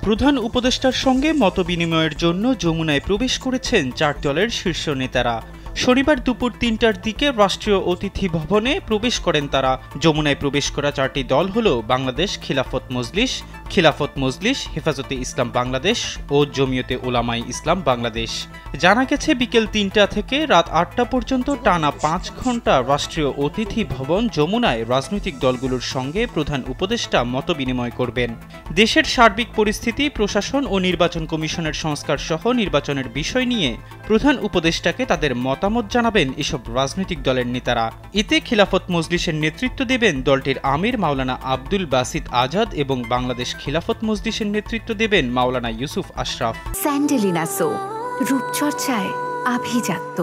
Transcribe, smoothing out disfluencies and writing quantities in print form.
প্রধান উপদেষ্টার সঙ্গে মতবিনিময়ের জন্য যমুনায় প্রবেশ করেছেন 4 দলের শীর্ষ নেতারা। শনিবার দুপুর 3টার দিকে রাষ্ট্রীয় অতিথি ভবনে প্রবেশ করেন তারা। যমুনায় প্রবেশ করা 4টি দল হল বাংলাদেশ খিলাফত মজলিস, হেফাজতে ইসলাম বাংলাদেশ ও জমিয়তে উলামায়ে ইসলাম বাংলাদেশ। জানা গেছে বিকেল 3টা থেকে রাত 8টা পর্যন্ত টানা 5 ঘণ্টা রাষ্ট্রীয় অতিথি ভবন যমুনায় রাজনৈতিক দলগুলোর সঙ্গে প্রধান উপদেষ্টা মতবিনিময় করবেন। দেশের সার্বিক পরিস্থিতি, প্রশাসন ও নির্বাচন কমিশনের সংস্কার সহ নির্বাচনের বিষয় নিয়ে প্রধান উপদেষ্টাকে তাদের মতামত জানাবেন এসব রাজনৈতিক দলের নেতারা। এতে খিলাফত মজলিসের নেতৃত্ব দেবেন দলটির আমির মাওলানা আব্দুল বাসিত আজাদ এবং বাংলাদেশ খিলাফত মজলিসের নেতৃত্ব দেবেন মাওলানা ইউসুফ আশরাফ। স্যান্ডেলিনা সো, রূপচর্চায় আভিজাত্য।